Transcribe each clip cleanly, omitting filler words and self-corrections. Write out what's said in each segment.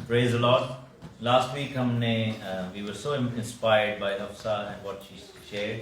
Praise the Lord. Last week we were so inspired by Hafsa and what she shared.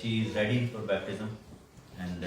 she is ready for baptism. And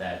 that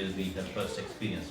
will be her first experience.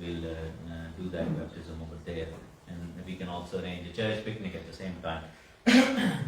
we'll do that baptism over there and we can also arrange a church picnic at the same time.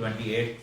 28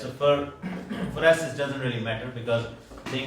So for us it doesn't really matter because thing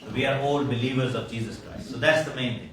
So we are all believers of Jesus Christ. So that's the main thing.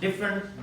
different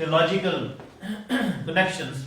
theological connections,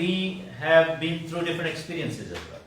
we have been through different experiences as well.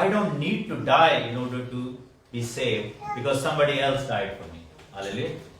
I don't need to die in order to be saved because somebody else died for me. Hallelujah.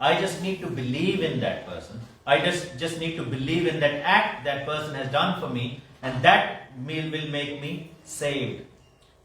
I just need to believe in that person. I just need to believe in that act that person has done for me, and that will make me saved.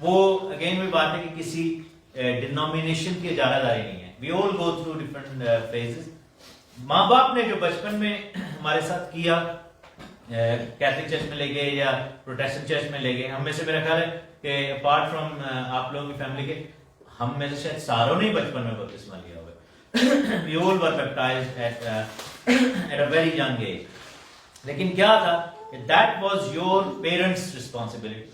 وہ again وہی بات ہے کہ کسی denomination کی اجارہ داری نہیں ہے. وی آل گو تھرو ڈفرنٹ فیزز. ماں باپ نے جو بچپن میں ہمارے ساتھ کیا, کیتھولک چرچ میں لے گئے یا پروٹیسٹنٹ چرچ میں لے گئے, ہم میں سے میرا خیال ہے کہ اپارٹ فرام آپ لوگوں کی فیملی کے, ہم میں سے شاید ساروں نے بچپن میں بپتسمہ لیا ہوگا. We all were baptized at a very young age. لیکن کیا تھا کہ that was your parents' responsibility.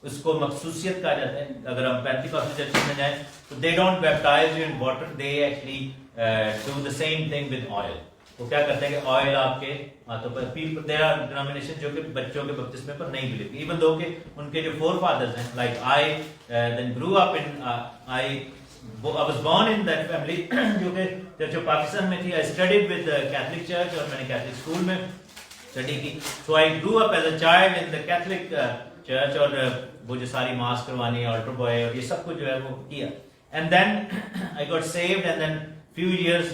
اس کو مخصوصیت کہا جاتا ہے. اگر ہم پینتیکوسٹل چرچ میں جائیں تو they don't baptize you in water, they actually do the same thing with oil. وہ کیا کرتے ہیں کہ آئل آپ کے ہاتھوں پر, there are denominations جو کہ بچوں کے بپتسمے پر نہیں بلیو, ایون دو کہ ان کے جو فور فادرز ہیں, like I then grew up in I was born in that family جو کہ چرچ آف پاکستان میں تھی. I studied with the Catholic Church اور میں نے کیتھولک اسکول میں اسٹڈی کی. So I grew up as a child in the Catholic Church اور وہ جو ساری ماس کروانی, altar boy اور یہ سب کچھ جو ہے وہ کیا. And then I got saved and then few years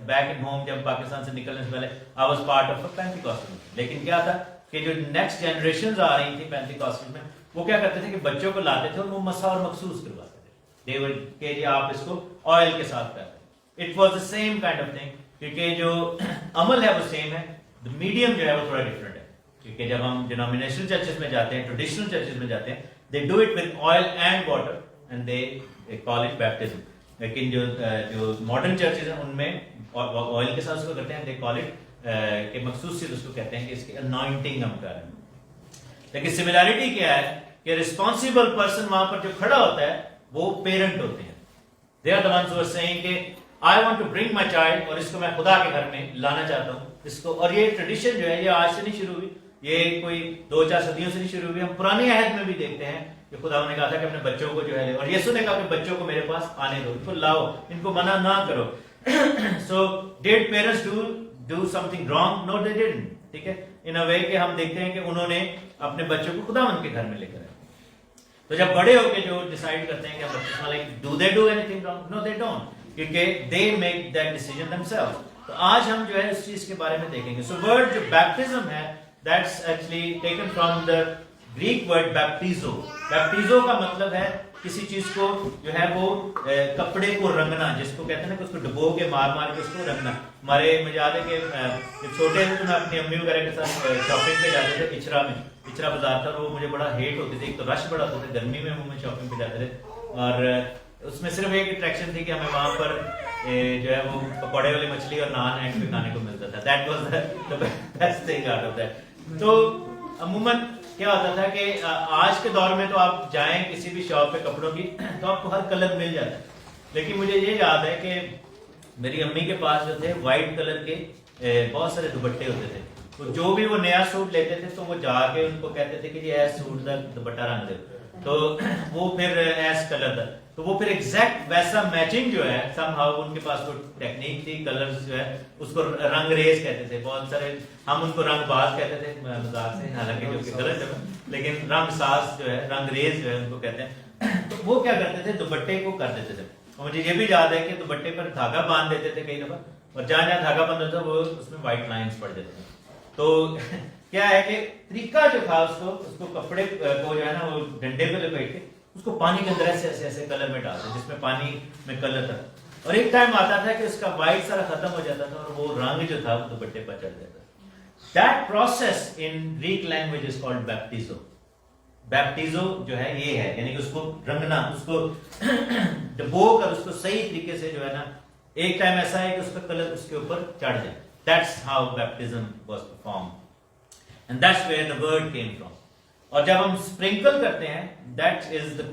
back at home جب پاکستان سے نکلنے سے پہلے I was part of a Pentecostal. لیکن کیا تھا کہ جو نیکسٹ جنریشنز آ رہی تھی Pentecostal میں, وہ کیا کرتے تھے کہ بچوں کو لاتے تھے اور وہ مسح اور مخصوص کرواتے تھے. They would کہ جی آپ اس کو آئل کے ساتھ کرتے ہیں. It was the same kind of thing, کیونکہ جو عمل ہے وہ سیم ہے, میڈیم جو ہے وہ تھوڑا ڈفرینٹ ہے. کیونکہ جب ہم ڈینومینیشنل چرچز میں جاتے ہیں, ٹریڈیشنل چرچز میں جاتے ہیں, they do it with oil and water and they call it baptism. لیکن جو ماڈرن چرچز ہیں ان میں آئل کے ساتھ اس کو کرتے ہیں, they call it کہ مخصوصیت اس کو کہتے ہیں کہ اس کی انوائنٹنگ ہم کر رہے ہیں. لیکن سملیرٹی کیا ہے کہ رسپانسبل پرسن وہاں پر جو کھڑا ہوتا ہے وہ پیرنٹ ہوتے ہیں. they are the ones who are saying کہ I want to bring my child, اور اس کو میں خدا کے گھر میں لانا چاہتا ہوں اس کو. اور یہ ٹریڈیشن جو ہے یہ آج سے نہیں شروع ہوئی, یہ کوئی 2-4 صدیوں سے نہیں شروع ہوئی. ہم پرانی عہد میں بھی دیکھتے ہیں کہ خدا نے کہا تھا کہ اپنے بچوں کو جو ہے, اور یسوع نے کہا کہ بچوں کو میرے پاس آنے دو, ان کو لاؤ, ان کو منع نہ کرو. So did parents do something wrong? No, they didn't. ٹھیک ہے, in a way کہ ہم دیکھتے ہیں کہ انہوں نے اپنے بچوں کو خداوند کے گھر میں لے کر آئے. تو جب بڑے ہو کے جو ڈیسائیڈ کرتے ہیں کہ بپتسمہ لیں, do they do anything wrong? No, they don't. کیونکہ they make that decision themselves. تو آج ہم جو ہے اس چیز کے بارے میں دیکھیں گے. So word جو baptism ہے, that's actually taken from the Greek word baptizo. Baptizo کا مطلب ہے کسی چیز کو جو ہے وہ کپڑے کو رنگنا, جس کو کہتے ہیں نا کہ اس کو ڈبو کے مار کے اس کو رنگنا. ہمارے مجھے یاد ہے کہ جب چھوٹے تھے تو میں اپنی امی وغیرہ کے ساتھ شاپنگ پہ جاتے تھے اچرا میں. اچرا بازار تھا, وہ مجھے بڑا ہیٹ ہوتی تھی. ایک تو رش بڑا ہوتا تھا, گرمی میں وہ شاپنگ پہ جاتے تھے, اور اس میں صرف ایک اٹریکشن تھی کہ ہمیں وہاں پر جو ہے وہ پکوڑے والی مچھلی اور نان اینڈ پہ کھانے کو ملتا تھا. That was the best thing out of that. تو عموماً کیا ہوتا تھا کہ آج کے دور میں تو آپ جائیں کسی بھی شاپ پہ کپڑوں کی تو آپ کو ہر کلر مل جاتا ہے. لیکن مجھے یہ یاد ہے کہ میری امی کے پاس جو تھے وائٹ کلر کے بہت سارے دوپٹے ہوتے تھے. تو جو بھی وہ نیا سوٹ لیتے تھے تو وہ جا کے ان کو کہتے تھے کہ یہ ایس سوٹ کا دوپٹہ رنگ دے, تو وہ پھر ایس کلر تھا, تو وہ پھر ایگزیکٹ ویسا میچنگ جو ہے سم ہاؤ ان کے پاس وہ ٹیکنیک تھی. کلرز جو ہے اس کو رنگ ریز کہتے تھے. بہت سارے ہم ان کو رنگ باز کہتے تھے مزاق سے, حالانکہ جو کہ غلط ہے, لیکن رنگ ساز جو ہے, رنگ ریز جو ہے ان کو کہتے ہیں. تو وہ کیا کرتے تھے, دوپٹے کو کر دیتے تھے. اور مجھے یہ بھی یاد ہے کہ دوپٹے پر دھاگا باندھ دیتے تھے کئی دفعہ, اور جہاں جہاں دھاگا باندھ ہوتا وہ اس میں وائٹ لائنز پڑ جاتے تھے. تو کیا ہے کہ طریقہ جو تھا اس کو کپڑے کو جو ہے نا وہ ڈنڈے پہ لپیٹ کے اس کو پانی کے اندر ایسے ایسے ایسے کلر میں ڈالتے, جس میں پانی میں کلر تھا. اور ایک ٹائم آتا تھا کہ اس کا وائٹ سارا ختم ہو جاتا تھا اور وہ رنگ جو تھا وہ دوپٹے پر چڑھ جاتا. That process in Greek language is called baptizo. Baptizo جو ہے یہ ہے, یعنی کہ اس کو رنگنا, اس کو ڈبو کر اس کو صحیح طریقے سے جو ہے نا, ایک ٹائم ایسا ہے کہ اس کا کلر اس کے اوپر چڑھ جائے. That's how baptism was performed. And that's where the word came from. اور جب ہم sprinkle کرتے ہیں, that is the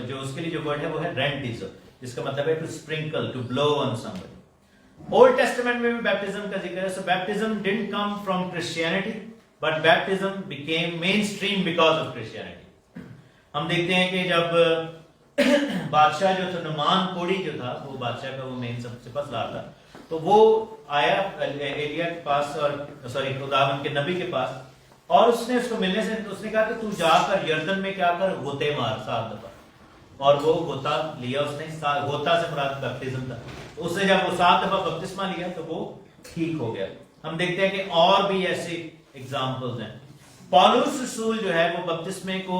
جو اس کے لیے جو word ہے وہ ہے rentizo, جس کا مطلب ہے to sprinkle, to blow on somebody. Old Testament میں بھی baptism کا ذکر ہے. So baptism didn't come from Christianity, but baptism became mainstream because of Christianity. ہم دیکھتے ہیں کہ جب بادشاہ جو تھا, نعمان کوڑی جو تھا, وہ بادشاہ کا وہ مین سپاسلار تھا, تو وہ آیا ایلیا کے پاس, اور خداوند کے نبی کے پاس, اور اس نے اس کو ملنے سے اس نے کہا کہ تو جا کر یردن میں کیا کر, غوطے مار 7 دفعہ. اور وہ غوطہ لیا اس نے, غوطہ سے مراد بیپٹزم تھا. اس نے جب وہ 7 دفعہ بپتسمہ لیا تو وہ ٹھیک ہو گیا. ہم دیکھتے ہیں کہ اور بھی ایسے ایگزامپلز ہیں. پالوس رسول جو ہے وہ بپتسمے کو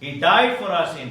he died for our sin।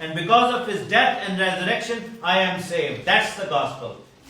and because of his death and resurrection I am saved। That's the gospel।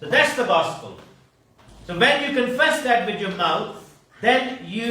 So that's the gospel। So when you confess that with your mouth, then you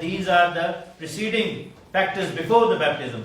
these are the preceding factors before the baptism।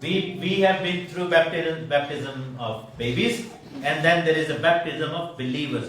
we have been through baptism of babies and then there is a baptism of believers।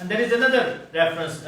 and there is another reference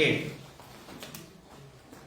8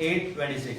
8:26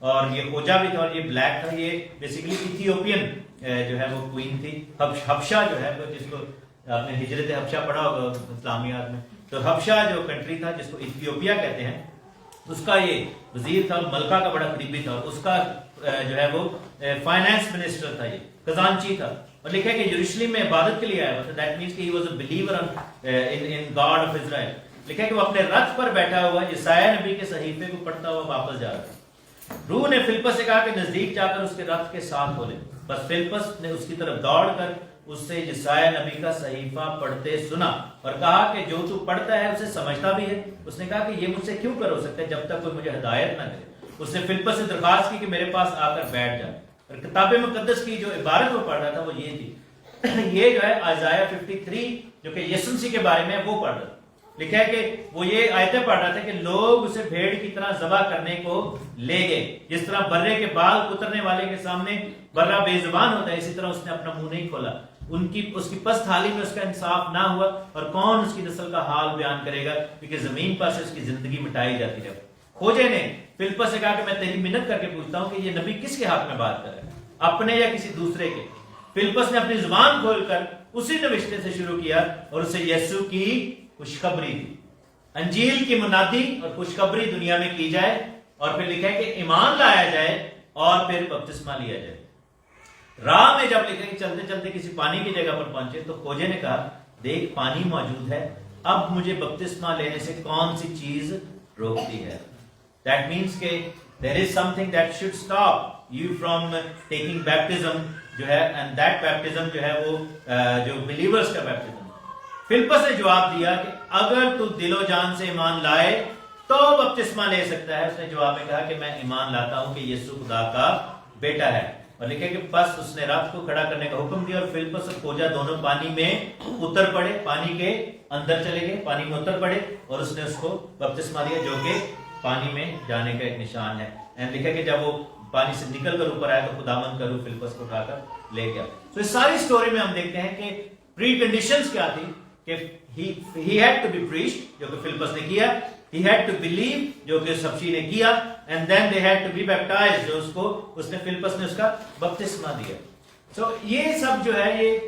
اور یہ خوجہ بھی تھا اور یہ black تھا. یہ basically ایتھیوپین جو ہے وہ کوئین تھی. حبشہ جو ہے وہ جس کو آپ نے ہجرت حبشہ پڑھا ہوگا اسلامیات میں, تو حبشہ جو کنٹری تھا جس کو ایتھیوپیا کہتے ہیں, اس کا یہ وزیر تھا, ملکہ کا بڑا قریبی تھا, اور اس کا جو ہے وہ فائنانس منسٹر تھا, یہ خزانچی تھا. اور لکھا ہے کہ یروشلم میں عبادت کے لیے آیا ہوا تھا. دیٹ مینس کہ he was a believer in God of Israel. لکھا ہے کہ وہ اپنے رتھ پر بیٹھا ہوا یسایہ نبی کے صحیفے کو پڑھتا ہوا واپس جا رہا تھا. روح نے فلپس سے کہا کہ نزدیک جا کر اس کے رتھ کے ساتھ ہو لے. بس فلپس نے اس کی طرف دوڑ کر اس سے یسایہ نبی کا صحیفہ پڑھتے سنا اور کہا کہ جو تو پڑھتا ہے اسے سمجھتا بھی ہے. اس نے کہا کہ یہ مجھ سے کیوں کر ہو سکتا ہے جب تک کوئی مجھے ہدایت نہ کرے. اس نے فلپس سے درخواست کی کہ میرے پاس آ کر بیٹھ جائے. اور کتاب مقدس کی جو عبارت وہ پڑھ رہا تھا وہ یہ تھی. یہ جو ہے آئزایہ 53 جو کہ یسوع مسیح کے بارے میں وہ پڑھ رہا تھا. لکھا ہے کہ وہ یہ آیتیں پڑھ رہا تھا کہ لوگ اسے بھیڑ کی طرح ذبح کرنے کو لے گئے. جس طرح برے کے بال کترنے والے کے سامنے برا بے زبان ہوتا ہے, اسی طرح اس نے اپنا منہ نہیں کھولا. اس کی پست حالی میں اس کا انصاف نہ ہوا, اور کون اس کی نسل کا حال بیان کرے گا, کیونکہ زمین پر سے اس کی زندگی مٹائی جاتی ہے. کھوجے نے فلپس سے کہا کہ میں تیری منت کر کے پوچھتا ہوں کہ یہ نبی کس کے حق میں بات کر رہا ہے, اپنے یا کسی دوسرے کے. فلپس نے اپنی زبان کھول کر اسی نوشتے سے شروع کیا اور اسے یسوع کی خوشخبری دی. انجیل کی منادی اور خوشخبری دنیا میں کی جائے, اور پھر لکھا ہے کہ ایمان لایا جائے اور پھر بپتسمہ لیا جائے. راہ میں جب لکھا کہ چلتے چلتے کسی پانی کی جگہ پر پہنچے تو کھوجے نے کہا دیکھ پانی موجود ہے, اب مجھے بپتسمہ لینے سے کون سی چیز روکتی ہے. That means کہ there is something that should stop you from taking baptism جو ہے, and that baptism جو ہے وہ جو believers کا baptism. فلپس نے جواب دیا کہ اگر تو دل و جان سے ایمان لائے تو بپتسمہ لے سکتا ہے. اس نے جواب میں کہا کہ میں ایمان لاتا ہوں کہ یسوع خدا کا بیٹا ہے. اور لکھے کہ بس اس نے رات کو کھڑا کرنے کا حکم دیا, اور فلپس اور کھوجا دونوں پانی میں اتر پڑے, پانی کے اندر چلے گئے, پانی میں اتر پڑے, اور اس نے اس کو بپتسمہ دیا جو کہ پانی میں جانے کا ایک نشان ہے. لکھا کہ جب وہ پانی سے نکل کر اوپر آیا تو خداوند کا روح فلپس کو اٹھا کر لے گیا. تو اس ساری سٹوری میں ہم دیکھتے ہیں کہ پری کنڈیشنز کیا تھی کہ he had to be preached جو کہ فلپس نے کیا, he had to believe جو کہ سبشی نے کیا, and then they had to be baptized جو اس نے فلپس نے اس کا بپتسمہ دیا. So یہ سب جو ہے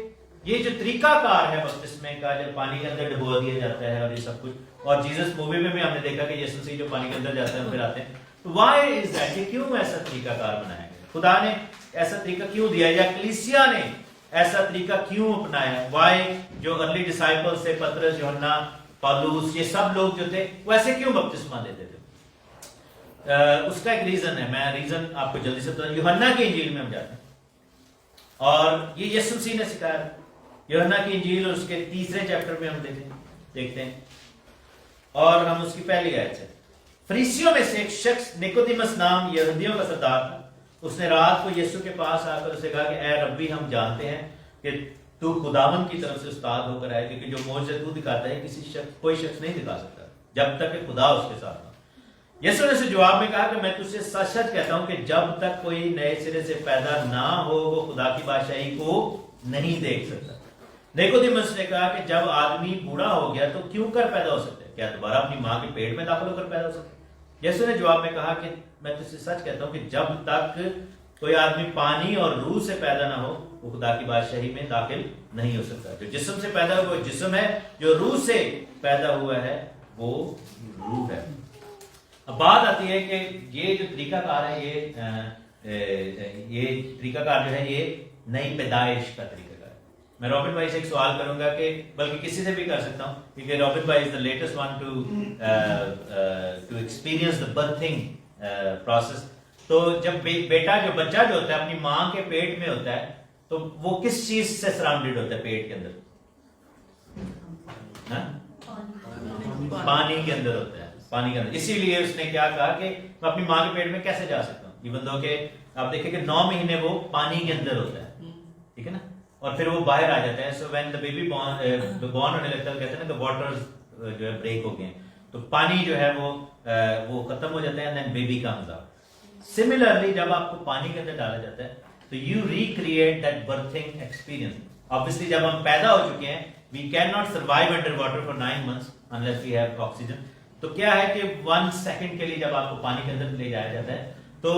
یہ جو طریقہ کار ہے بپتسمے کا, جب پانی کے اندر ڈبو دیا جاتا ہے اور یہ سب کچھ, اور جیسس مووی میں بھی ہم نے دیکھا کہ یسوع مسیح جو پانی کے اندر جاتے ہیں پھر آتے ہیں. تو why is that, یہ کیوں ایسا طریقہ کار بنایا گیا, خدا نے ایسا طریقہ کیوں دیا, یا کلیسیا نے ایسا طریقہ کیوں اپنایا. وائی جو ارلی ڈسائپلز تھے, پترس, یوحنا, پالوس, یہ سب لوگ جو تھے وہ ایسے کیوں بپتسمہ دیتے تھے. اس کا ایک ریزن ہے, میں ریزن آپ کو جلدی سے بتاؤں. یوحنا کی انجیل میں ہم جاتے ہیں اور یہ یسوع مسیح نے سکھایا. یوحنا کی انجیل اور اس کے 3 چیپٹر میں ہم دیکھتے ہیں, اور ہم اس کی پہلی آیت سے. فریسیوں میں سے ایک شخص نیکودیمس نام یہودیوں کا سردار تھا. اس نے رات کو یسوع کے پاس آ کر اسے کہا کہ اے ربی, ہم جانتے ہیں کہ تو خداوند کی طرف سے استاد ہو کر آئے, کیونکہ جو معجزے تو دکھاتا ہے کوئی شخص نہیں دکھا سکتا جب تک کہ خدا اس کے ساتھ ہو. یسوع نے اسے جواب میں کہا کہ میں تجھ سے سچ سچ کہتا ہوں کہ جب تک کوئی نئے سرے سے پیدا نہ ہو وہ خدا کی بادشاہی کو نہیں دیکھ سکتا. نیکودیمس نے کہا کہ جب آدمی بوڑھا ہو گیا تو کیوں کر پیدا ہو سکتا ہے, کیا دوبارہ اپنی ماں کے پیٹ میں داخل ہو کر پیدا ہو سکتا ہے. یسوع نے جواب میں کہا کہ میں تجھ سے سچ کہتا ہوں کہ جب تک کوئی آدمی پانی اور روح سے پیدا نہ ہو وہ خدا کی بادشاہی میں داخل نہیں ہو سکتا. جو جسم سے پیدا ہوا وہ جسم ہے, جو روح سے پیدا ہوا ہے وہ روح ہے. اب بات آتی ہے کہ یہ جو طریقہ کار ہے یہ طریقہ کار جو ہے یہ نئی پیدائش کا طریقہ کار ہے. میں رابرٹ بھائی سے ایک سوال کروں گا, کہ بلکہ کسی سے بھی کر سکتا ہوں, کیونکہ رابرٹ بھائی از the latest one to experience the birthing process. تو جب بیٹا جو بچہ جو ہوتا ہے اپنی ماں کے پیٹ میں ہوتا ہے تو وہ کس چیز سے سراؤنڈیڈ ہوتا ہے پیٹ کے اندر؟ پانی کے اندر ہوتا ہے, پانی کے اندر. اسی لیے اس نے کیا کہا کہ میں اپنی ماں کے پیٹ میں کیسے جا سکتا ہوں, ایون دو کہ آپ دیکھیں کہ 9 مہینے وہ پانی کے اندر ہوتا ہے, ٹھیک ہے نا, اور پھر وہ باہر آ جاتا ہے. So when the baby born ہونے لگتا ہے, کہتے ہیں نا کہ واٹر جو ہے بریک ہو گئے, تو پانی جو ہے وہ ختم ہو جاتا ہے, and then baby comes out. Similarly جب آپ کو پانی کے اندر ڈالا جاتا ہے تو you recreate that birthing experience. obviously جب ہم پیدا ہو چکے ہیں we cannot survive under water for 9 months unless we have oxygen. تو کیا ہے کہ 1 سیکنڈ کے لیے جب آپ کو پانی کے اندر لے جایا جاتا ہے تو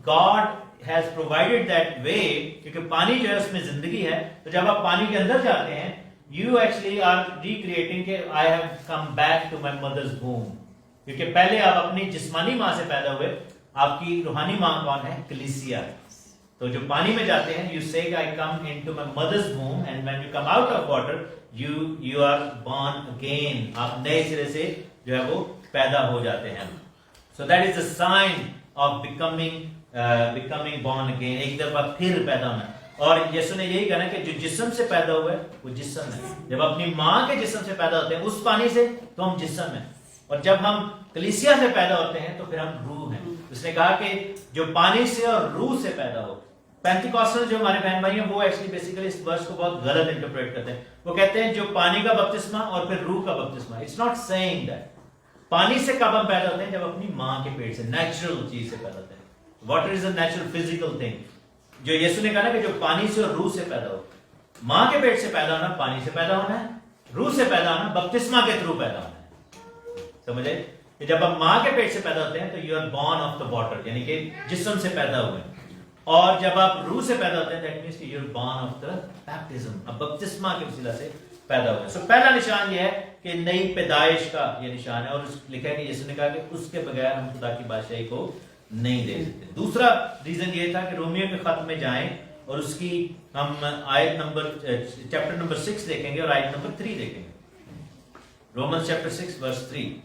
God has provided that way, کیونکہ پانی جو ہے اس میں زندگی ہے. تو جب آپ پانی کے اندر جاتے ہیں you actually are recreating کہ I have come back to my mother's womb. کیونکہ پہلے آپ اپنی جسمانی ماں سے پیدا ہوئے, آپ کی روحانی ماں کون ہے؟ کلیسیا. تو جو پانی میں جاتے ہیں you say I come into my mother's womb, and when you come out of water you are born again. آپ نئے سرے سے جو ہے وہ پیدا ہو جاتے ہیں. So that is a sign of becoming born again. ایک دفعہ پھر پیدا ہونا. اور یسوع نے یہی کہا کہ جو جسم سے پیدا ہوا ہے وہ جسم ہے. جب اپنی ماں کے جسم سے پیدا ہوتے ہیں اس پانی سے تو ہم جسم ہیں, اور جب ہم کلیسیا سے پیدا ہوتے ہیں تو پھر ہم روح ہیں. اس نے کہا کہ جو پانی سے اور روح سے پیدا ہو. پینتیکوسٹل جو ہمارے بہن بھائی ہیں وہ ایکچولی بیسیکلی اس ورس کو بہت غلط انٹرپریٹ کرتے ہیں. وہ کہتے ہیں جو پانی کا بپتسمہ اور پھر روح کا بپتسمہ. It's not seeing that. پانی سے کب ہم پیدا ہوتے ہیں؟ جب اپنی ماں کے پیٹ سے, نیچرل چیز سے پیدا ہوتے ہیں. Water is a natural physical thing. جو یسوع نے کہا نا کہ جو پانی سے اور روح سے پیدا ہو. ماں کے پیٹ سے پیدا ہونا پانی سے پیدا ہونا ہے, روح سے پیدا ہونا بپتسمہ کے تھرو پیدا ہونا ہے. سمجھے کہ جب ہم ماں کے پیٹ سے پیدا ہوتے ہیں تو you are born of the water, یعنی کہ جسم سے پیدا ہوئے. اور جب آپ روح سے پیدا ہوتے ہیں دیٹ مینس کہ you are born of the baptism, اب بپتسمہ کے وسیلہ سے پیدا ہوئے. سو پہلا نشان یہ ہے کہ نئی پیدائش کا یہ نشان ہے, اور لکھا ہے کہ یسوع نے کہا کہ اس کے بغیر ہم خدا کی بادشاہی کو نہیں دے سکتے. دوسرا ریزن یہ تھا کہ رومیو کے خط میں جائیں اور اس کی ہم آیت نمبر چیپٹر نمبر 6 دیکھیں گے اور آیت نمبر 3 دیکھیں گے. رومنز چیپٹر 6 ورس 3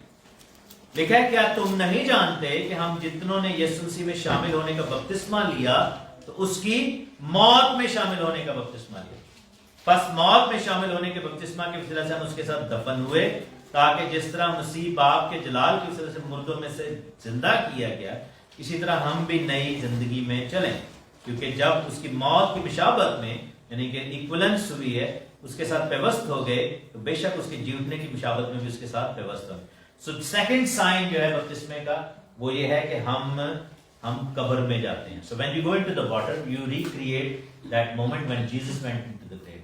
لکھا ہے, کیا تم نہیں جانتے کہ ہم جتنوں نے یسوع مسیح میں شامل ہونے کا بپتسمہ لیا تو اس کی موت میں شامل ہونے کا بپتسمہ لیا. پس موت میں شامل ہونے کے بپتسمہ کے وسیلہ سے ہم اس کے ساتھ دفن ہوئے, تاکہ جس طرح مسیح باپ کے جلال کے وسیلہ سے مردوں میں سے زندہ کیا گیا, اسی طرح ہم بھی نئی زندگی میں چلیں. کیونکہ جب اس کی موت کی مشابہت میں یعنی کہ ایکولنس ہوئی ہے, اس کے ساتھ پیوست ہو گئے, تو بے شک اس کے جی اٹھنے کی مشابہت میں بھی اس کے ساتھ پیوست ہو گئے. سو سیکنڈ سائن جو ہے بپتسمے کا وہ یہ ہے کہ ہم قبر میں جاتے ہیں. So when you go into the water you recreate that moment when Jesus went into the grave.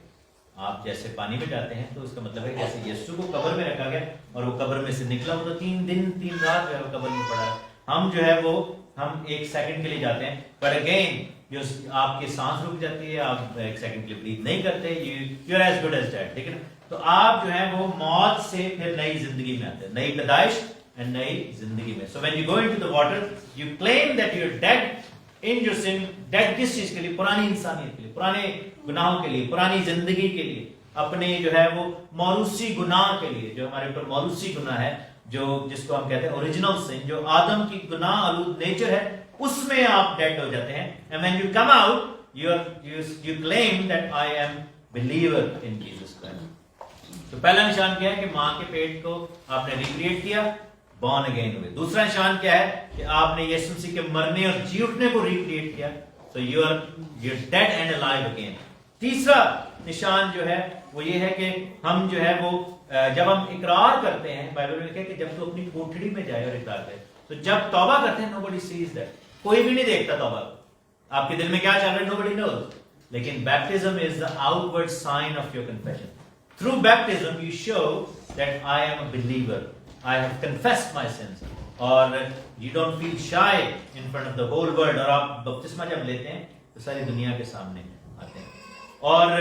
آپ جیسے پانی میں جاتے ہیں تو اس کا مطلب ہے کہ جیسے یسوع کو قبر میں رکھا گیا اور وہ قبر میں سے نکلا, وہ تو 3 دن 3 رات جو ہے وہ قبر میں پڑا ہے. ہم جو ہے وہ ہم 1 سیکنڈ کے لیے جاتے ہیں, پر اگین جو آپ کی سانس رک جاتی ہے, آپ 1 سیکنڈ کے لیے بریتھ نہیں کرتے, you are as good as dead. ٹھیک ہے نا. تو آپ جو ہے وہ موت سے پھر نئی زندگی میں آتے ہیں, نئی پیدائش اینڈ نئی زندگی میں. So when you go into the water you claim that you are dead in your sin. Dead کس چیز کے لیے؟ پرانی انسانیت کے لیے, پرانے گناہوں کے لیے, پرانی زندگی کے لیے, اپنے جو ہے وہ موروثی گناہ کے لیے, جو ہمارے اوپر موروثی گناہ ہے, جو جس کو ہم کہتے ہیں اوریجنل سن, جو آدم کی گناہ آلود نیچر ہے, اس میں آپ ڈیڈ ہو جاتے ہیں. And when you come out you claim that I am believer in Jesus Christ. تو پہلا نشان کیا ہے کہ ماں کے پیٹ کو آپ نے ریکریٹ کیا, بورن اگین ہوئے. دوسرا نشان کیا ہے کہ آپ نے یسوع مسیح کے مرنے اور جی اٹھنے کو ریکریٹ کیا, so you are dead and alive again. تیسرا نشان جو ہے وہ یہ ہے کہ ہم جو ہے وہ جب ہم اقرار کرتے ہیں, بائبل میں لکھا ہے کہ جب تو اپنی کوٹھڑی میں جائے اور اقرار کرے, تو جب توبہ کرتے ہیں nobody sees that, کوئی بھی نہیں دیکھتا توبہ, آپ کے دل میں کیا چل رہا ہے nobody knows. لیکن baptism is the outward sign of your confession. Through baptism you show that I am a believer, I have confessed my sins, اور you don't feel shy in front of the whole world. اور آپ بپتسمہ جب لیتے ہیں تو ساری دنیا کے سامنے آتے ہیں. اور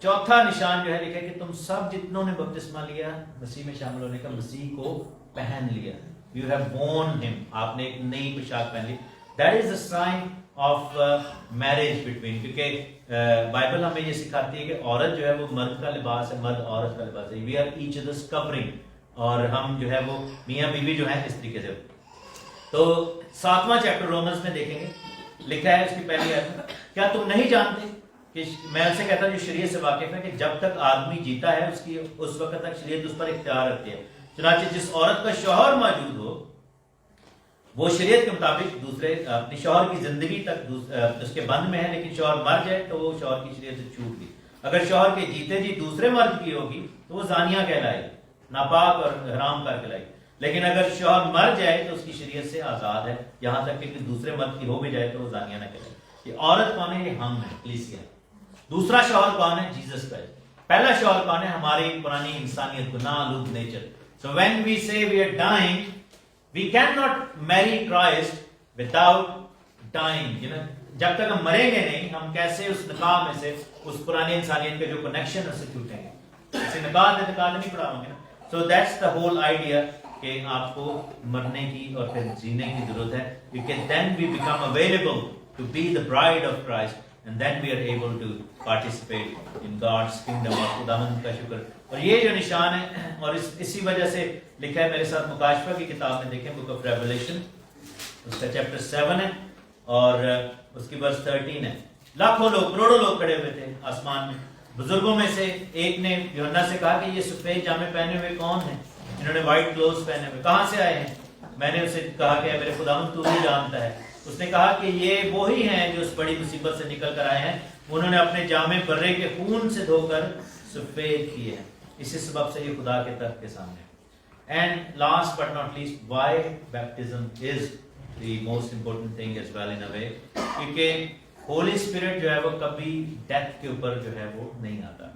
چوتھا نشان جو ہے لکھا ہے کہ تم سب جتنوں نے بپتسمہ لیا مسیح میں شامل ہونے کا, مسیح کو پہن لیا. You have worn him, آپ نے ایک نئی پوشاک پہن لی. That is the sign of marriage between, کیونکہ بائبل ہمیں یہ سکھاتی ہے کہ عورت جو ہے وہ مرد کا لباس ہے, مرد عورت کا لباس ہے. We are each other's covering, اور ہم جو ہے وہ میاں بیوی جو ہیں اس طریقے سے. تو 7واں چیپٹر رومنز میں دیکھیں گے, لکھا ہے اس کی پہلی آیت میں, کیا تم نہیں جانتے کہ میں ان سے کہتا ہوں جو شریعت سے واقف ہے کہ جب تک آدمی جیتا ہے اس وقت تک شریعت اس پر اختیار رکھتی ہے. چنانچہ جس عورت کا شوہر موجود ہو وہ شریعت کے مطابق دوسرے اپنی شوہر کی زندگی تک اس کے بند میں ہے, لیکن شوہر مر جائے تو وہ شوہر کی شریعت سے چھوٹ گئی. اگر شوہر کے جیتے جی دوسرے مرد کی ہوگی تو وہ زانیہ کہلائے, ناپاک اور حرام کر کہلائے. لیکن اگر شوہر مر جائے تو اس کی شریعت سے آزاد ہے, یہاں تک کہ دوسرے مرد کی ہو بھی جائے تو وہ زانیہ نہ کہلائے. یہ عورت کون ہے؟ یہ ہم ہیں, کلیسیا. دوسرا شوہر کون ہے؟ Jesus Christ. پہلا شوہر کون ہے؟ ہماری پرانی انسانیت, گناہ آلود nature. So when we say we are dying, we cannot marry Christ without dying, جب تک ہم مریں گے نہیں ہم کیسے اس نکاح میں سے اس پرانی انسانیت کے جو کنیکشن ہے اس سے ٹوٹیں گے. اسے نکاح نہیں پڑھاؤں گے نا. So that's the whole idea کہ آپ کو مرنے کی اور پھر جینے کی ضرورت ہے. You can then we become available to be the bride of Christ and then we are able to participate in God's kingdom. اور خداوند کا شکر. اور یہ جو نشان ہے اور اسی وجہ سے لکھا ہے میرے ساتھ مکاشفہ کی کتاب میں دیکھیں بک آف ریولیشن اس کا چیپٹر 7 ہے اور اس کی ورس 13 ہے. لاکھوں لوگ کروڑوں لوگ کھڑے ہوئے تھے آسمان میں. بزرگوں میں سے ایک نے یوحنا سے کہا کہ یہ سفید جامے پہنے ہوئے کون ہیں؟ انہوں نے وائٹ کلوز پہنے ہوئے کہاں سے آئے ہیں؟ میں نے اسے کہا کہ میرے خداوند تو ہی جانتا ہے. اس نے کہا کہ یہ وہی ہیں جو اس بڑی مصیبت سے نکل کر آئے ہیں. انہوں نے اپنے جامے برے کے خون سے دھو کر سفید کیے ہیں. اسی سبب سے یہ خدا کے تخت کے سامنے. And last but not least why baptism is the most important thing as well in a way. کیونکہ ہولی اسپرٹ جو ہے وہ کبھی ڈیتھ کے اوپر جو ہے وہ نہیں آتا.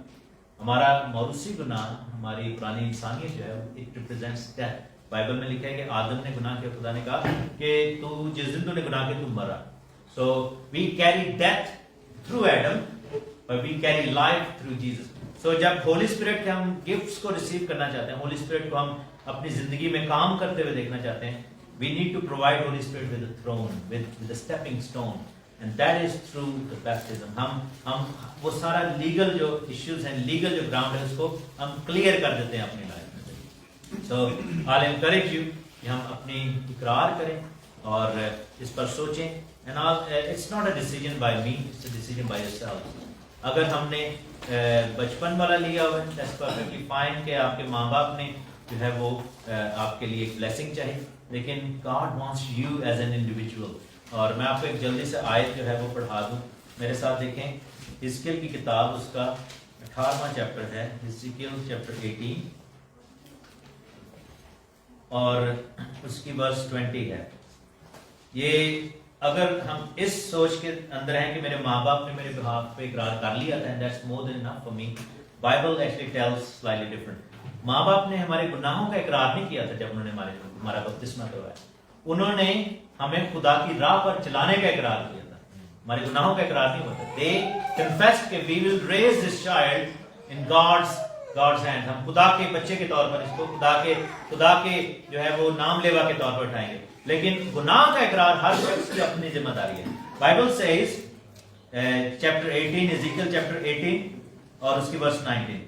ہمارا موروثی گناہ ہماری پرانی انسانیت جو ہے اٹ ریپرزینٹس ڈیتھ. بائبل میں لکھا ہے کہ آدم نے گناہ کیا, خدا نے کہا کہ تو جس دن تو نے گناہ کیا تو مرا. So we carry death through Adam but we carry life through Jesus. So جب ہولی اسپرٹ کے ہم گفٹس کو ریسیو کرنا چاہتے ہیں, ہولی اسپرٹ کو ہم اپنی زندگی میں کام کرتے ہوئے دیکھنا چاہتے ہیں, we need to provide Holy Spirit with a throne, with a stepping stone, and that is through the baptism. ہم وہ سارا لیگل جو ایشوز ہیں, لیگل جو گراؤنڈ ہے اس کو ہم کلیئر کر دیتے ہیں اپنی لائف میں. سو I'll encourage you کہ ہم اپنی اقرار کریں اور اس پر سوچیں. And it's not a decision by me, it's a decision by yourself. اگر ہم نے بچپن والا لیا ہوا ہے that's perfectly fine کہ آپ کے ماں باپ نے جو ہے وہ آپ کے لیے ایک بلیسنگ چاہیے, لیکن God wants you as an individual. اور میں آپ کو ایک جلدی سے آیت جو ہے وہ پڑھا دوں. میرے ساتھ دیکھیں حزقیل کی کتاب اس کا 18واں چیپٹر ہے, حزقیل چیپٹر 18 اور اس کی ورس 20 ہے. یہ اگر ہم اس سوچ کے اندر ہیں کہ میرے ماں باپ نے میرے بہاف پہ اقرار کر لیا تھا, that's more than enough for me. Bible actually tells slightly different. ماں باپ نے ہمارے گناہوں کا اقرار نہیں کیا تھا جب انہوں نے ہمارا بپتسمہ کروایا. انہوں نے ہمیں خدا کی راہ پر چلانے کا اقرار کیا تھا, ہمارے گناہوں کا اقرار نہیں ہوتا. They confessed کہ we will raise this child in God's hand. ہم خدا کے بچے کے طور پر اس کو خدا کے جو ہے وہ نام لیوا کے طور پر اٹھائیں گے. لیکن گناہ کا اقرار ہر شخص کی اپنی ذمہ داری ہے. بائبل سیز چیپٹر 18 حزقیل چیپٹر 18 اور اس کی ورس 19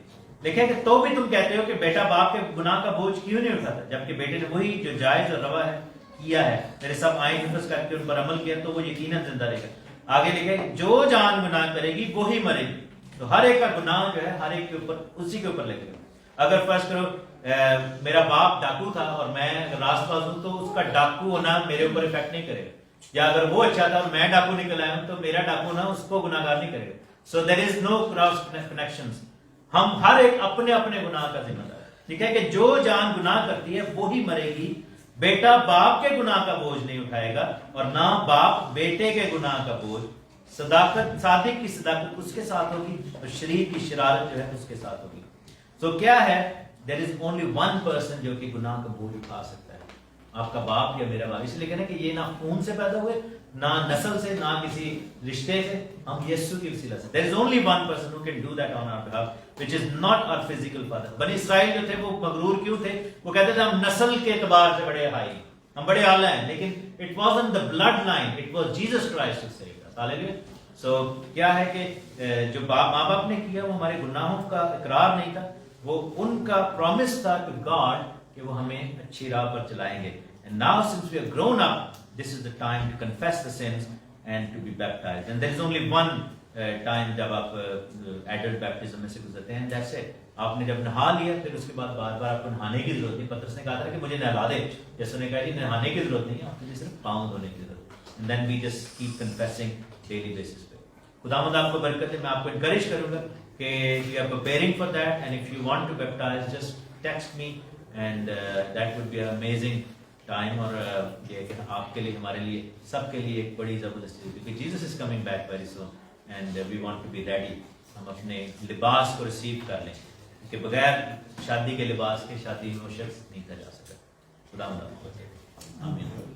لکھے کہ تو بھی تم کہتے ہو کہ بیٹا باپ کے گناہ کا بوجھ کیوں نہیں اٹھاتا, جبکہ بیٹے نے وہی جو جائز اور روا ہے کیا ہے. میرے سب آئین حفظ کر کے ان پر عمل کیا تو وہ یقیناً زندہ رہے گا. آگے لکھے جو جان گناہ کرے گی وہی مرے گی. تو ہر ایک کا گناہ جو ہے ہر ایک کے اوپر اسی کے اوپر لگے گا. اگر فرض کرو میرا باپ ڈاکو تھا اور میں اگر راست باز ہوں تو اس کا ڈاکو ہونا میرے اوپر افیکٹ نہیں کرے گا. یا اگر وہ اچھا تھا اور میں ڈاکو نکل آیا ہوں تو میرا ڈاکو ہونا اس کو گناہ گار نہیں کرے گا. سو دیر از نو کراس کنیکشنز. ہم ہر ایک اپنے اپنے گناہ کا ذمہ دار ہے. ٹھیک ہے کہ جو جان گناہ کرتی ہے وہی مرے گی. بیٹا باپ کے گناہ کا بوجھ نہیں اٹھائے گا اور نہ باپ بیٹے کے گناہ کا بوجھ. صادق کی صداقت اس کے ساتھ ہوگی اور شریر کی شرارت جو ہے اس کے ساتھ ہوگی. سو کیا ہے, there is only one person جو کہ گناہ کا بوجھ اٹھا سکتا ہے, آپ کا باپ یا میرا باپ. اس لیے کہنا کہ یہ نہ خون سے پیدا ہوئے, نہ نسل سے, نہ کسی رشتے سے, ہم یسوع کی وسیلہ سے. there is only one person who can do that on our behalf, which is not our physical father. بنی اسرائیل جو تھے وہ مغرور کیوں تھے؟ وہ کہتے تھے ہم نسل کے اعتبار سے بڑے ہائی, ہم بڑے اعلیٰ ہیں, لیکن it wasn't the bloodline, it was Jesus Christ who saved us. Hallelujah. So کیا ہے کہ جو ماں باپ نے کیا وہ ہمارے گناہوں کا اقرار نہیں تھا, وہ ان کا پرومس تھا کہ گاڈ کہ وہ ہمیں اچھی راہ پر چلائیں گے. And now since we are grown up, this is the time to confess the sins and to be baptized. And there is only one time جب آپ ایڈلٹ بیپٹزم میں سے گزرتے ہیں, that's it. آپ نے جب نہا لیا پھر اس کے بعد بار بار آپ کو نہانے کی ضرورت نہیں. پترس نے کہا تھا کہ مجھے نہلا دے, جیسے نے کہا جی نہانے کی ضرورت نہیں, آپ کو صرف پاؤں دھونے کی ضرورت. And then we just keep confessing daily basis پہ. خداوند آپ کو برکت ہے. میں آپ کو انکریج کروں گا کہ you are preparing for that, and if you want to baptize just text me and that would be an amazing time. اور یہ کہ آپ کے لیے, ہمارے لیے, سب کے لیے ایک بڑی زبردستی, کیونکہ Jesus is coming back very soon and we want to be ready. ہم اپنے لباس کو ریسیو کر لیں کہ بغیر شادی کے لباس کے شادی میں وہ شخص نہیں کر جا سکتا. خداوند آپ کو آمین.